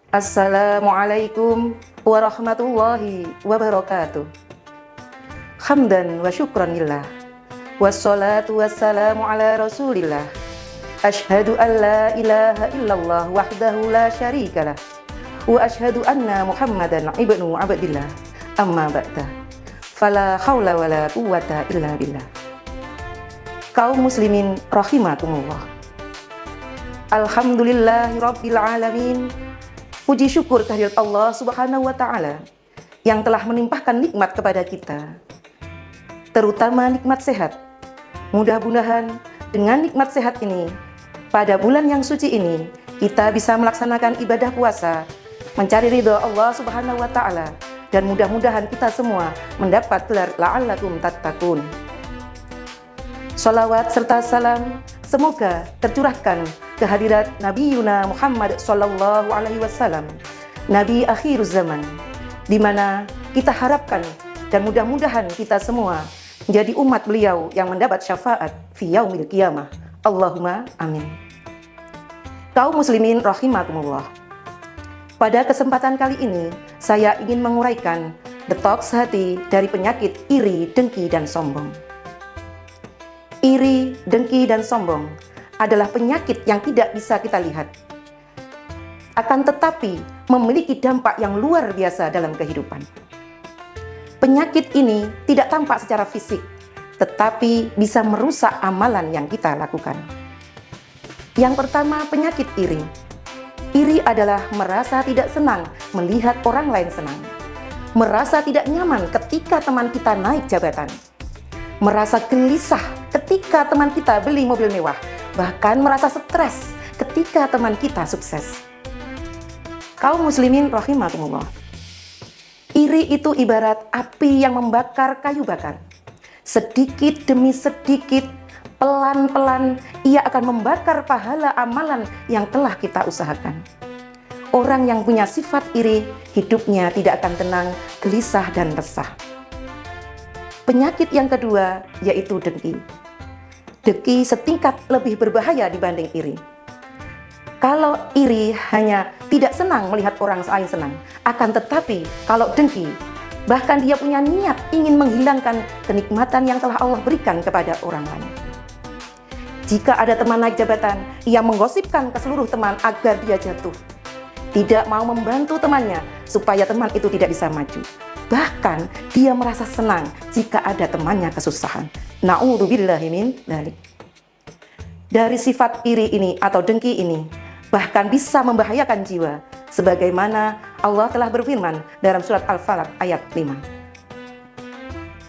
Assalamualaikum warahmatullahi wabarakatuh. Hamdan wa syukran lillah. Wassalatu wassalamu ala rasulillah. Ashhadu an la ilaha illallah wahdahu la syarikalah. Wa ashhadu anna Muhammadan ibnu abdillah. Amma ba'da. Fala haula wala quwwata illa billah. Kaum muslimin rahimakumullah. Alhamdulillahi rabbil alamin. Puji syukur kehadirat Allah Subhanahu wa Ta'ala yang telah menimpahkan nikmat kepada kita, terutama nikmat sehat. Mudah-mudahan dengan nikmat sehat ini, pada bulan yang suci ini, kita bisa melaksanakan ibadah puasa, mencari ridha Allah Subhanahu wa Ta'ala, dan mudah-mudahan kita semua mendapat gelar la'allakum tattaqun. Shalawat serta salam semoga tercurahkan kehadirat Nabi Yuna Muhammad Sallallahu Alaihi Wasallam, Nabi akhir zaman, di mana kita harapkan dan mudah-mudahan kita semua menjadi umat beliau yang mendapat syafaat fi yaumil qiyamah. Allahumma amin. Kaum muslimin rahimakumullah. Pada kesempatan kali ini, saya ingin menguraikan detoks hati dari penyakit iri, dengki, dan sombong. Iri, dengki, dan sombong adalah penyakit yang tidak bisa kita lihat. Akan tetapi memiliki dampak yang luar biasa dalam kehidupan. Penyakit ini tidak tampak secara fisik, tetapi bisa merusak amalan yang kita lakukan. Yang pertama, penyakit iri. Iri adalah merasa tidak senang melihat orang lain senang. Merasa tidak nyaman ketika teman kita naik jabatan. Merasa gelisah ketika teman kita beli mobil mewah, bahkan merasa stres ketika teman kita sukses. Kaum muslimin rahimakumullah. Iri itu ibarat api yang membakar kayu bakar. Sedikit demi sedikit, pelan-pelan, ia akan membakar pahala amalan yang telah kita usahakan. Orang yang punya sifat iri, hidupnya tidak akan tenang, gelisah, dan resah. Penyakit yang kedua yaitu dengki. Dengki setingkat lebih berbahaya dibanding iri. Kalau iri hanya tidak senang melihat orang lain senang, akan tetapi kalau dengki, bahkan dia punya niat ingin menghilangkan kenikmatan yang telah Allah berikan kepada orang lain. Jika ada teman naik jabatan, ia menggosipkan ke seluruh teman agar dia jatuh. Tidak mau membantu temannya supaya teman itu tidak bisa maju. Bahkan dia merasa senang jika ada temannya kesusahan. Na'udzubillahi min dzalik. Dari sifat iri ini atau dengki ini bahkan bisa membahayakan jiwa, sebagaimana Allah telah berfirman dalam surat Al-Falaq ayat 5.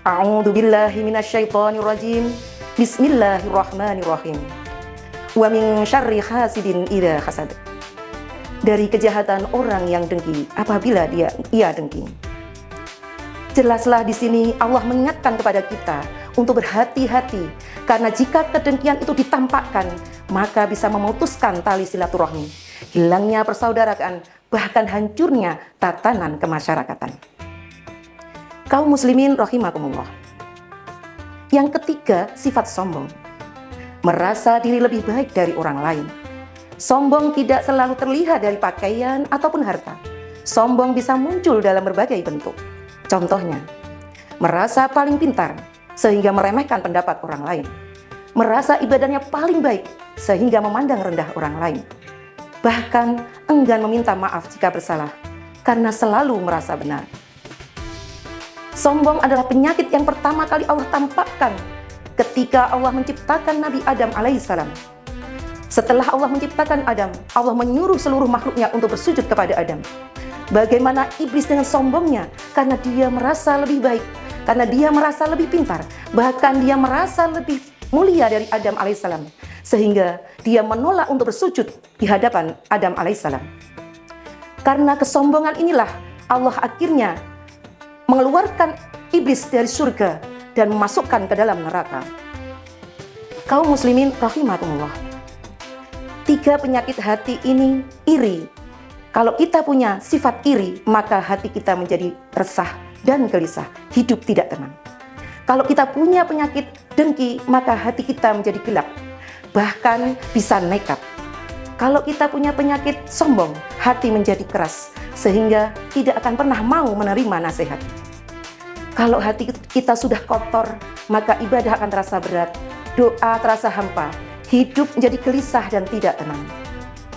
A'udzubillahi minasyaitonirrajim. Bismillahirrahmanirrahim. Wa min syarri hasidin idza hasad. Dari kejahatan orang yang dengki apabila ia dengki. Jelaslah di sini Allah mengingatkan kepada kita untuk berhati-hati, karena jika kedengkian itu ditampakkan, maka bisa memutuskan tali silaturahmi, hilangnya persaudaraan, bahkan hancurnya tatanan kemasyarakatan. Kaum muslimin rahimakumullah. Yang ketiga, sifat sombong. Merasa diri lebih baik dari orang lain. Sombong tidak selalu terlihat dari pakaian ataupun harta. Sombong bisa muncul dalam berbagai bentuk. Contohnya, merasa paling pintar sehingga meremehkan pendapat orang lain. Merasa ibadahnya paling baik sehingga memandang rendah orang lain. Bahkan enggan meminta maaf jika bersalah karena selalu merasa benar. Sombong adalah penyakit yang pertama kali Allah tampakkan ketika Allah menciptakan Nabi Adam alaihissalam. Setelah Allah menciptakan Adam, Allah menyuruh seluruh makhluknya untuk bersujud kepada Adam. Bagaimana iblis dengan sombongnya, karena dia merasa lebih baik, karena dia merasa lebih pintar, bahkan dia merasa lebih mulia dari Adam alaihissalam, sehingga dia menolak untuk bersujud di hadapan Adam alaihissalam. Karena kesombongan inilah Allah akhirnya mengeluarkan iblis dari surga dan memasukkan ke dalam neraka. Kaum muslimin rahimakumullah. 3 penyakit hati ini iri. Kalau kita punya sifat iri, maka hati kita menjadi resah dan gelisah, hidup tidak tenang. Kalau kita punya penyakit dengki, maka hati kita menjadi gelap, bahkan bisa nekat. Kalau kita punya penyakit sombong, hati menjadi keras, sehingga tidak akan pernah mau menerima nasihat. Kalau hati kita sudah kotor, maka ibadah akan terasa berat, doa terasa hampa, hidup menjadi gelisah dan tidak tenang.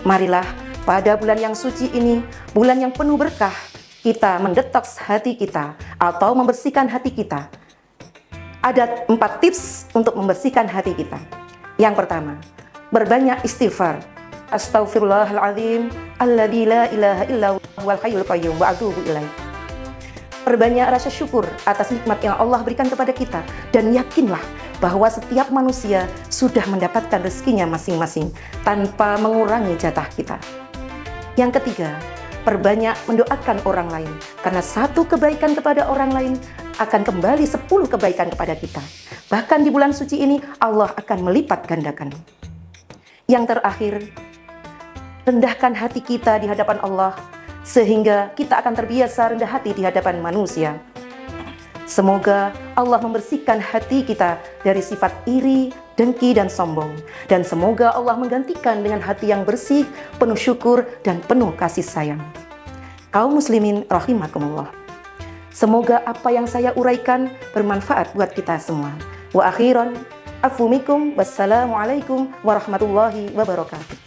Marilah pada bulan yang suci ini, bulan yang penuh berkah, kita mendetoks hati kita atau membersihkan hati kita. Ada 4 tips untuk membersihkan hati kita. Yang pertama, berbanyak istighfar. Astaghfirullahaladzim, alladzi la ilaha illa huwal hayyul qayyum wa atubu ilaih. Perbanyak rasa syukur atas nikmat yang Allah berikan kepada kita, dan yakinlah bahwa setiap manusia sudah mendapatkan rezekinya masing-masing tanpa mengurangi jatah kita. Yang ketiga, perbanyak mendoakan orang lain, karena 1 kebaikan kepada orang lain akan kembali 10 kebaikan kepada kita. Bahkan di bulan suci ini Allah akan melipat gandakan. Yang terakhir, rendahkan hati kita di hadapan Allah, sehingga kita akan terbiasa rendah hati di hadapan manusia. Semoga Allah membersihkan hati kita dari sifat iri, dengki, dan sombong. Dan semoga Allah menggantikan dengan hati yang bersih, penuh syukur, dan penuh kasih sayang. Kaum muslimin rahimakumullah. Semoga apa yang saya uraikan bermanfaat buat kita semua. Wa akhiran, afu minkum, wassalamualaikum warahmatullahi wabarakatuh.